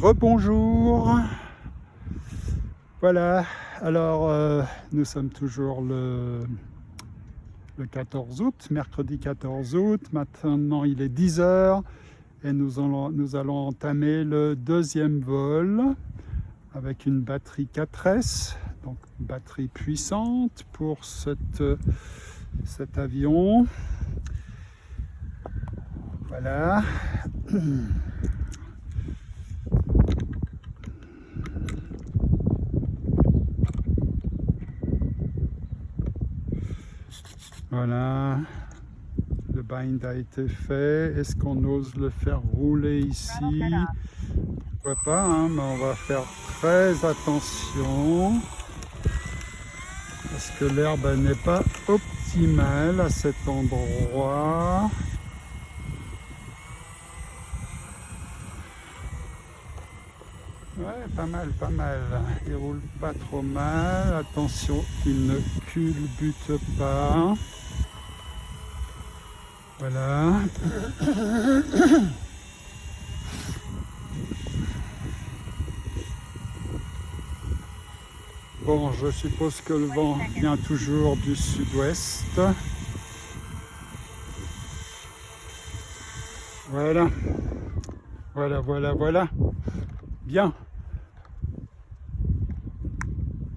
Rebonjour. Voilà, alors nous sommes toujours le 14 août, mercredi 14 août. Maintenant il est 10 heures et nous allons entamer le deuxième vol avec une batterie 4S, donc une batterie puissante pour cet avion. Voilà. Voilà, le bind a été fait. Est-ce qu'on ose le faire rouler ici? Pourquoi pas, hein, mais on va faire très attention parce que l'herbe n'est pas optimale à cet endroit. Ouais, pas mal, pas mal. Il roule pas trop mal. Attention qu'il ne culbute pas. Voilà. Bon, je suppose que le vent vient toujours du sud-ouest. Voilà. Voilà, voilà, voilà. Bien.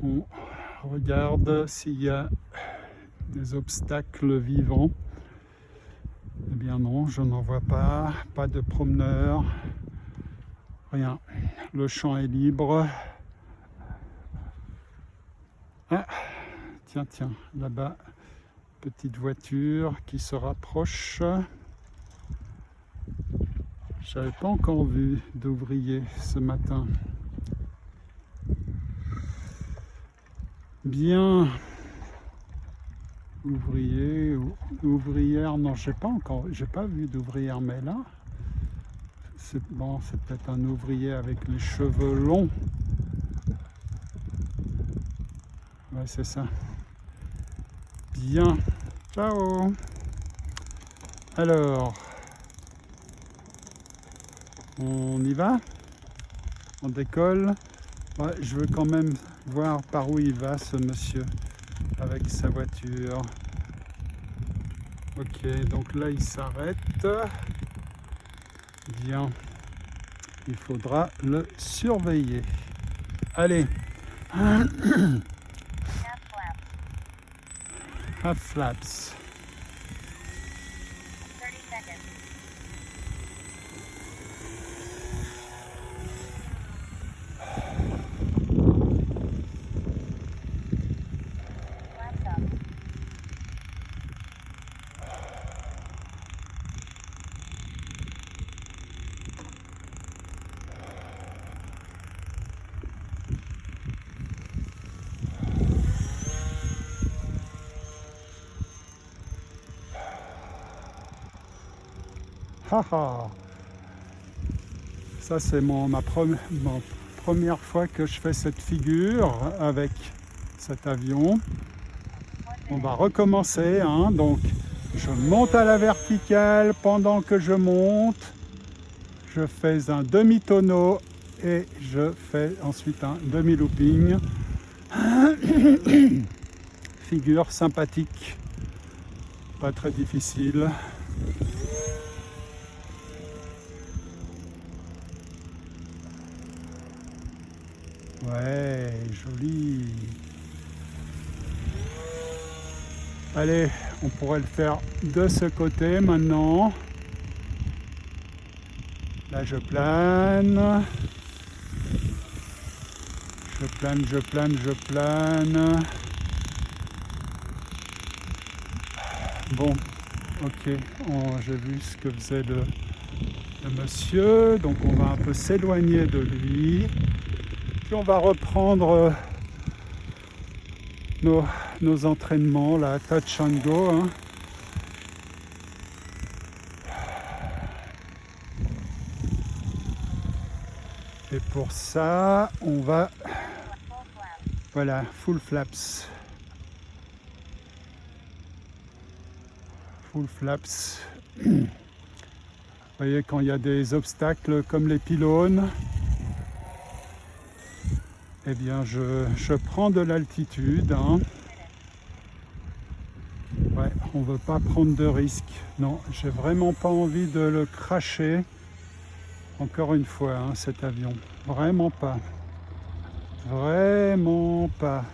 On regarde s'il y a des obstacles vivants. Eh bien non, je n'en vois pas. Pas de promeneurs. Rien. Le champ est libre. Ah, tiens, tiens, là-bas, petite voiture qui se rapproche. Je n'avais pas encore vu d'ouvriers ce matin. Bien. Ouvrier ou ouvrière, non, j'ai pas vu d'ouvrière, mais là, c'est bon, c'est peut-être un ouvrier avec les cheveux longs. Ouais, c'est ça. Bien. Ciao. Alors, on y va? On décolle? Ouais, je veux quand même voir par où il va, ce monsieur, avec sa voiture. Ok, donc là, il s'arrête. Bien. Il faudra le surveiller. Allez. Half flaps. 30 seconds. Flaps up. Haha. Ça, c'est ma première fois que je fais cette figure avec cet avion. On va recommencer, hein. Donc, je monte à la verticale. Pendant que je monte, je fais un demi-tonneau et je fais ensuite un demi-looping. Figure sympathique, pas très difficile. Ouais, joli. Allez, on pourrait le faire de ce côté maintenant. Là, je plane. Je plane, je plane, je plane. Bon, ok, j'ai vu ce que faisait le monsieur. Donc, on va un peu s'éloigner de lui. Puis, on va reprendre nos entraînements, là, touch and go. Hein. Et pour ça, on va... Full flap. Voilà, full flaps. Full flaps. Vous voyez, quand il y a des obstacles comme les pylônes, eh bien je prends de l'altitude, hein. Ouais, on ne veut pas prendre de risques. Non, j'ai vraiment pas envie de le cracher. Encore une fois, hein, cet avion. Vraiment pas. Vraiment pas.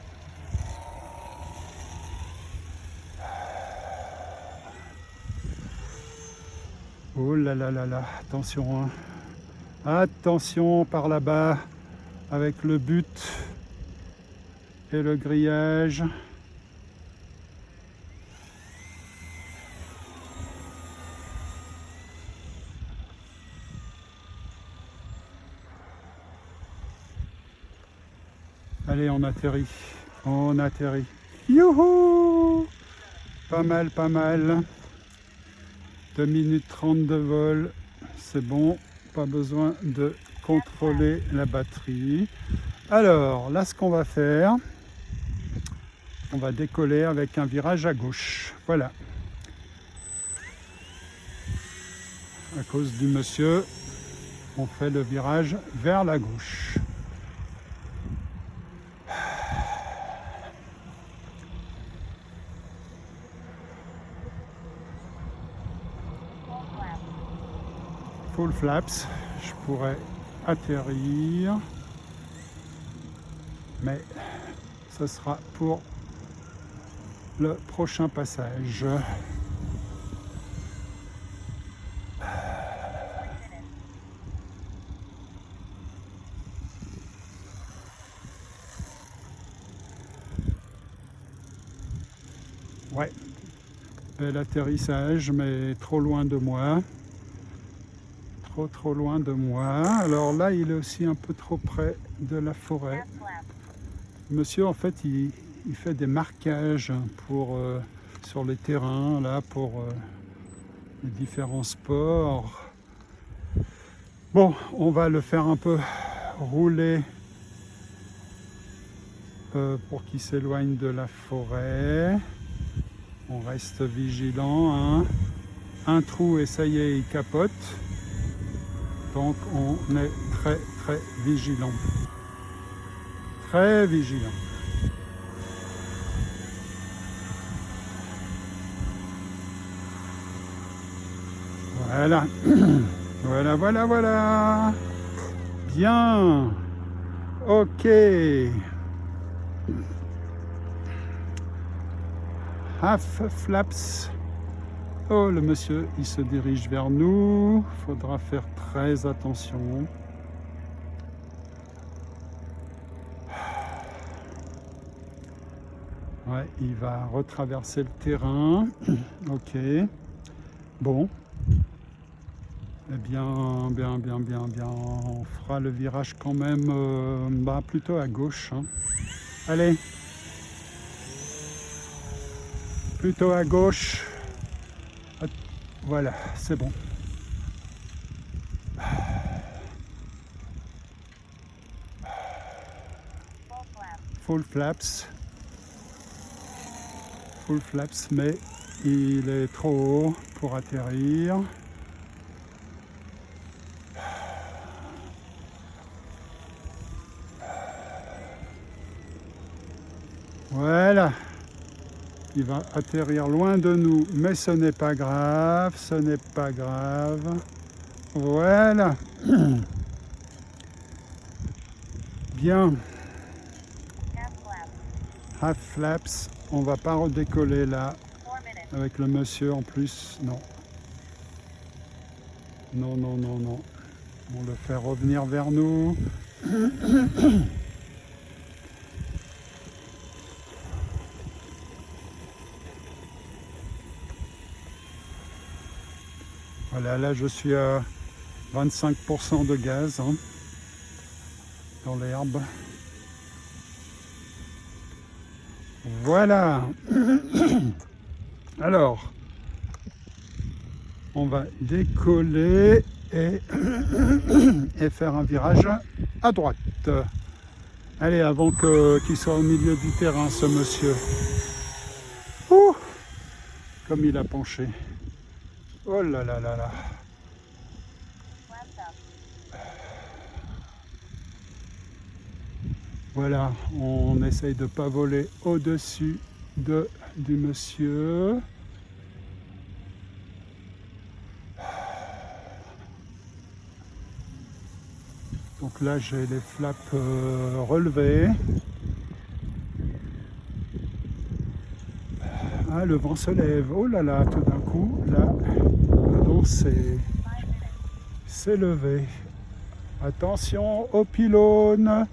Oh là là là là, attention, hein. Attention par là-bas, avec le but et le grillage. Allez, on atterrit. On atterrit. Youhou! Pas mal, pas mal. 2 minutes 30 de vol. C'est bon. Pas besoin de contrôler la batterie. Alors, là, ce qu'on va faire, on va décoller avec un virage à gauche. Voilà. À cause du monsieur, on fait le virage vers la gauche. Full flap. Full flaps, je pourrais atterrir, mais ce sera pour le prochain passage. 1 minute. Ouais, bel atterrissage, mais trop loin de moi. Trop loin de moi. Alors là, il est aussi un peu trop près de la forêt. Half flap. Monsieur, en fait, il fait des marquages pour, sur les terrains, là, pour les différents sports. Bon, on va le faire un peu rouler pour qu'il s'éloigne de la forêt. On reste vigilant, hein. Un trou et ça y est, il capote. Donc on est très vigilant. Très vigilant. Voilà. Voilà. Bien. Ok. Half flaps. Oh, le monsieur, il se dirige vers nous. Faudra faire très attention. Ouais, il va retraverser le terrain. Ok. Bon. Eh bien. On fera le virage quand même plutôt à gauche, hein. Allez. Plutôt à gauche. Voilà, c'est bon. Full flap. Full flaps, mais il est trop haut pour atterrir. Voilà. Il va atterrir loin de nous, mais ce n'est pas grave, Voilà. Bien. Half flap. Half flaps. On va pas redécoller là 4 minutes. avec le monsieur en plus. Non. Non. On le fait revenir vers nous. Voilà, là je suis à 25% de gaz, hein, dans l'herbe. Voilà. Alors, on va décoller et faire un virage à droite. Allez, avant qu'il soit au milieu du terrain, ce monsieur. Ouh, comme il a penché. Oh là là là là. Flaps up. Voilà, on essaye de ne pas voler au-dessus du monsieur. Donc là, j'ai les flaps relevés. Ah, le vent se lève. Oh là là, tout d'un coup, là, le vent s'est levé. Attention aux pylônes.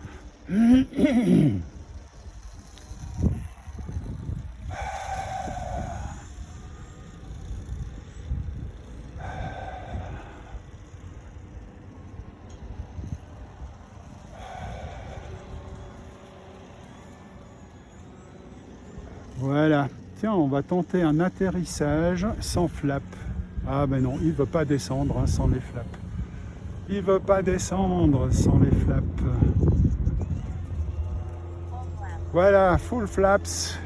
Voilà. Tiens, on va tenter un atterrissage sans flap. Ah ben non, il ne veut pas descendre hein, sans les flaps. Il ne veut pas descendre sans les flaps. Full flap. Voilà, full flaps.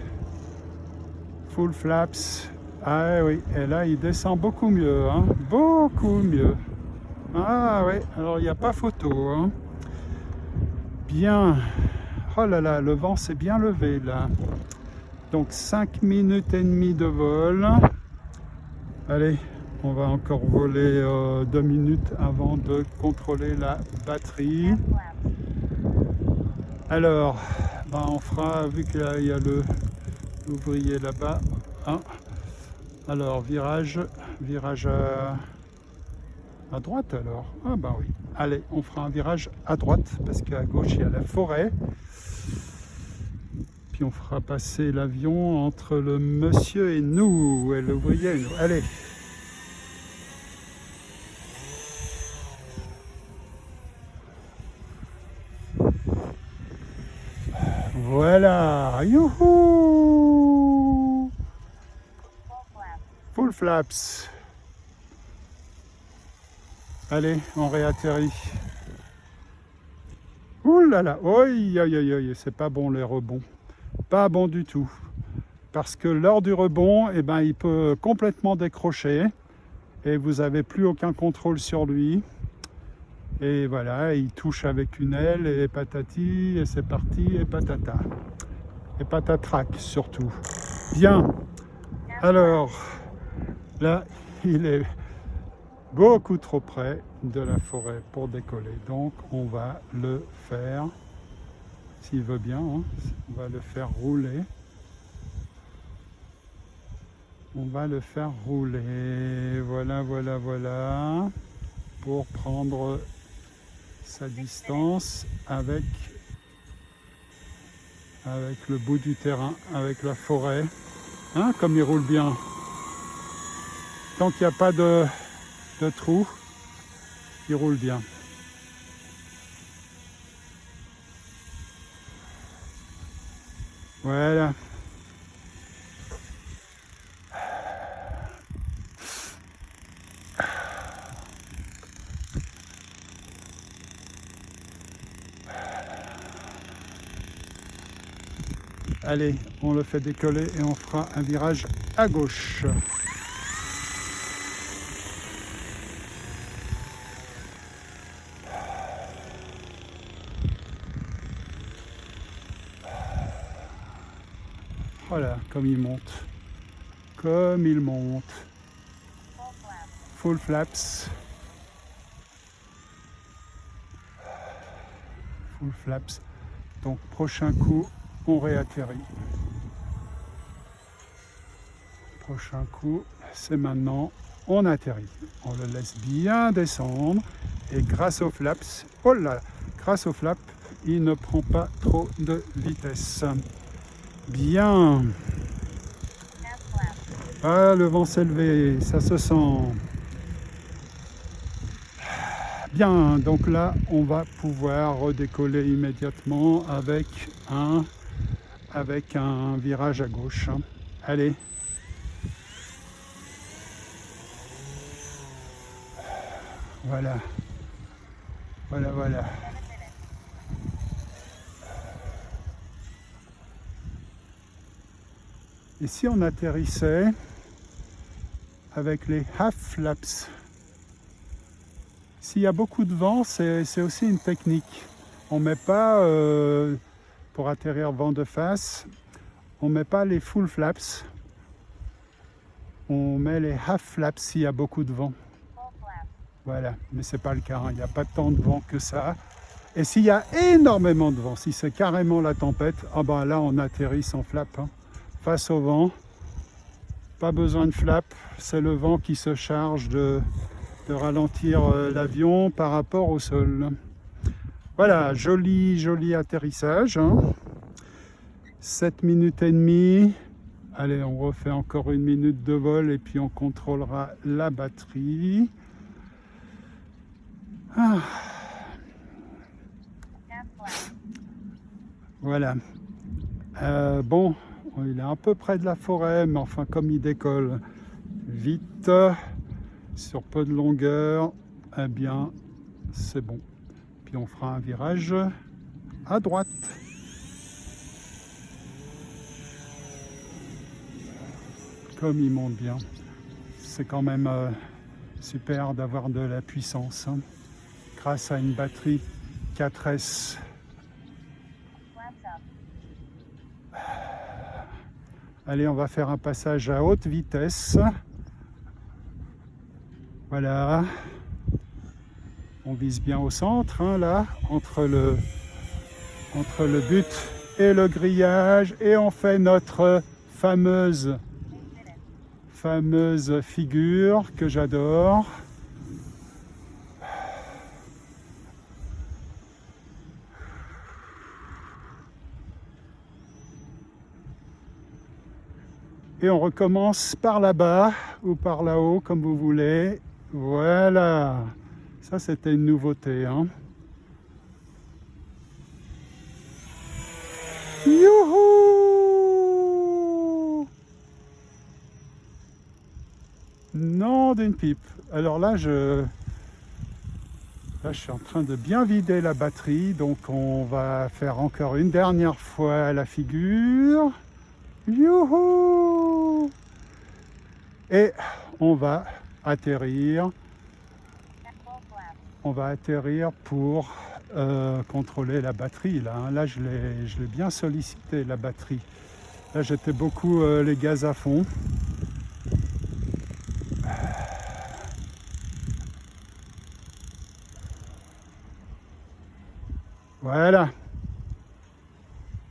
Full flaps. Ah oui, et là il descend beaucoup mieux, hein, beaucoup mieux. Ah oui, alors il n'y a pas photo. Hein. Bien. Oh là là, le vent s'est bien levé là. Donc 5 minutes et demie de vol. Allez, on va encore voler 2 minutes avant de contrôler la batterie. Half flap. Alors, ben on fera, vu qu'il y a l'ouvrier là-bas. Hein. Alors, virage à droite alors. Ah ben oui. Allez, on fera un virage à droite parce qu'à gauche il y a la forêt. Puis on fera passer l'avion entre le monsieur et nous, et l'ouvrier et nous. Allez. Voilà. Youhou! Full flap. Full flaps. Allez, on réatterrit. Ouh là là, oi, oi, oi, oi, c'est pas bon les rebonds. Pas bon du tout. Parce que lors du rebond, eh ben, il peut complètement décrocher et vous n'avez plus aucun contrôle sur lui. Et voilà, il touche avec une aile et patati, et c'est parti, et patata. Et patatrac surtout. Bien, alors là, il est beaucoup trop près de la forêt pour décoller. Donc on va le faire, s'il veut bien, hein, on va le faire rouler. On va le faire rouler. Voilà, voilà, voilà. Pour prendre sa distance avec le bout du terrain, avec la forêt. Hein, comme il roule bien. Tant qu'il n'y a pas de trou, il roule bien. Voilà. Allez, on le fait décoller et on fera un virage à gauche. Voilà, comme il monte. Comme il monte. Full flap. Full flaps. Full flaps. Donc prochain coup, on réatterrit. Prochain coup, c'est maintenant, on atterrit. On le laisse bien descendre et grâce aux flaps, oh là, grâce aux flaps, il ne prend pas trop de vitesse. Bien. Half flap. Ah, le vent s'est levé, ça se sent. Bien, donc là, on va pouvoir redécoller immédiatement avec un virage à gauche. Allez. Voilà. Voilà, voilà. 7 minutes. Et si on atterrissait avec les half flaps? S'il y a beaucoup de vent, c'est aussi une technique. On ne met pas pour atterrir vent de face, on ne met pas les full flaps, on met les half flaps s'il y a beaucoup de vent. Full flaps. Voilà, mais c'est pas le cas, hein. Il n'y a pas tant de vent que ça. Et s'il y a énormément de vent, si c'est carrément la tempête, ah ben là on atterrit sans flap, hein. Face au vent, pas besoin de flap, c'est le vent qui se charge de ralentir l'avion par rapport au sol. Voilà, joli atterrissage, hein. 7 minutes et demie. Allez, on refait encore 1 minute de vol et puis on contrôlera la batterie. Ah, 10 flaps. voilà. Bon, il est un peu près de la forêt, mais enfin comme il décolle vite, sur peu de longueur, eh bien c'est bon. Puis on fera un virage à droite. Comme il monte bien. C'est quand même super d'avoir de la puissance, hein, grâce à une batterie 4S. Flaps up. Allez, on va faire un passage à haute vitesse. Voilà. On vise bien au centre, hein, là, entre le but et le grillage. Et on fait notre 8 minutes. fameuse figure que j'adore. Et on recommence par là-bas ou par là-haut, comme vous voulez. Voilà. Ça, c'était une nouveauté, hein. Youhou! Nom d'une pipe. Alors là, je suis en train de bien vider la batterie. Donc, on va faire encore une dernière fois la figure. Youhou! Et on va atterrir. Full flaps. On va atterrir pour contrôler la batterie. Là, hein. Là je l'ai bien sollicité, la batterie. Là, j'étais beaucoup les gaz à fond. Voilà.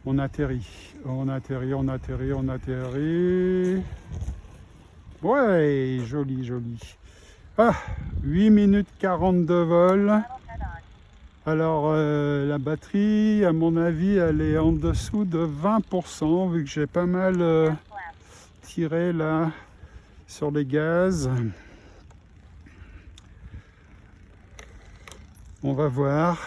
On atterrit. On atterrit. Ouais, joli. Ah, 8 minutes 40 de vol. Throttle head on. Alors, la batterie, à mon avis, elle est en dessous de 20%, vu que j'ai pas mal 10 flaps. tiré là sur les gaz. On va voir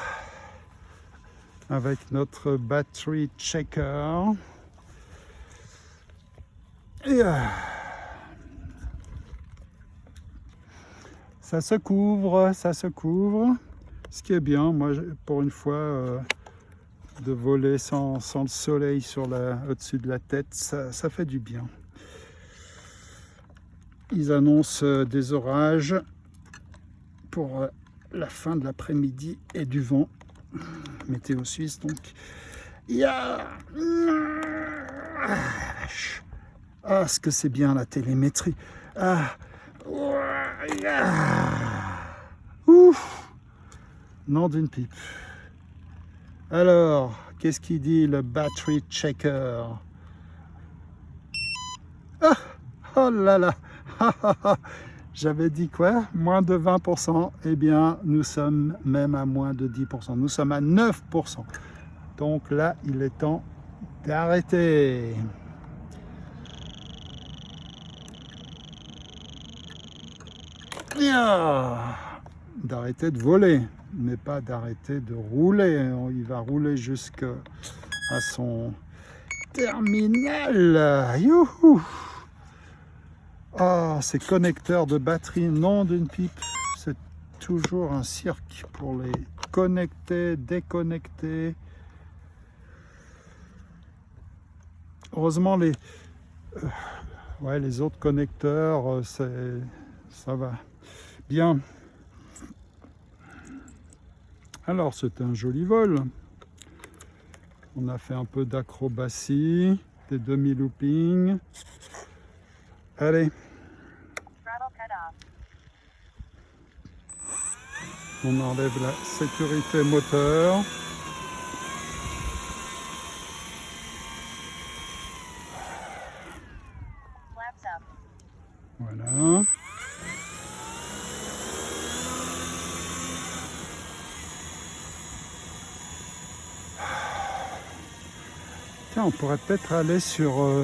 avec notre battery checker. Et ça se couvre. Ce qui est bien, moi, pour une fois, de voler sans le soleil au-dessus de la tête, ça fait du bien. Ils annoncent des orages pour la fin de l'après-midi et du vent. Météo Suisse, donc. Ah, ce que c'est bien la télémétrie. Ouf! Nom d'une pipe. Alors, qu'est-ce qu'il dit le battery checker? Ah! Oh là là! J'avais dit quoi? Moins de 20%. Eh bien, nous sommes même à moins de 10%. Nous sommes à 9%. Donc là, il est temps d'arrêter. D'arrêter de voler, mais pas d'arrêter de rouler. Il va rouler jusqu'à son terminal. Youhou! Ah, ces connecteurs de batterie, nom d'une pipe, c'est toujours un cirque pour les connecter, déconnecter. Heureusement, les autres connecteurs, ça va bien. Alors, c'est un joli vol. On a fait un peu d'acrobatie, des demi-loopings. Allez, Throttle cut off. on enlève la sécurité moteur. Flaps up. Voilà. Tiens, on pourrait peut-être aller sur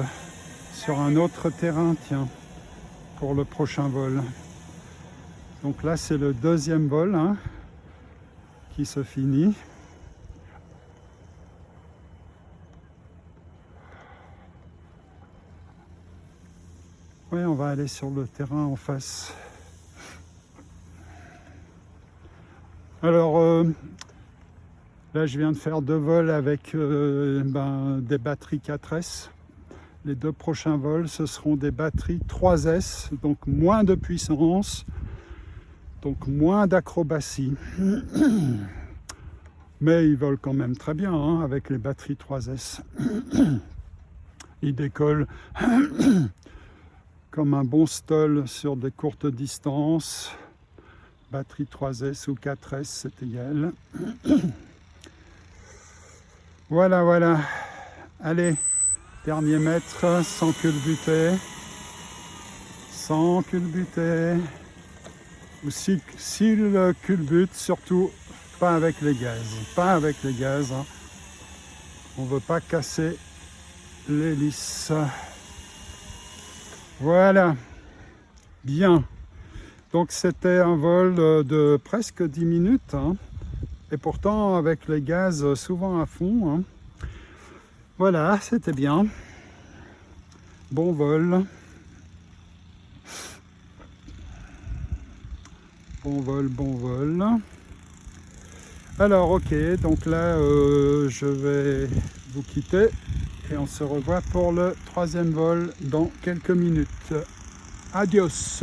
un autre terrain, tiens, pour le prochain vol. Donc là, c'est le deuxième vol hein, qui se finit. Oui, on va aller sur le terrain en face. Alors, là, je viens de faire 2 vols avec des batteries 4S. Les 2 prochains vols, ce seront des batteries 3S, donc moins de puissance, donc moins d'acrobatie. Mais ils volent quand même très bien hein, avec les batteries 3S. Ils décollent comme un bon stall sur des courtes distances. Batterie 3S ou 4S, c'est égal. Voilà, voilà. Allez, dernier mètre, sans culbuter. Sans culbuter. Ou si le culbute, surtout pas avec les gaz. Pas avec les gaz. Hein. On ne veut pas casser l'hélice. Voilà. Bien. Donc c'était un vol de presque 10 minutes. Hein. Et pourtant avec les gaz souvent à fond. Hein. Voilà, c'était bien. Bon vol. Bon vol, bon vol. Alors ok, donc là je vais vous quitter et on se revoit pour le 3e vol dans quelques minutes. Adios.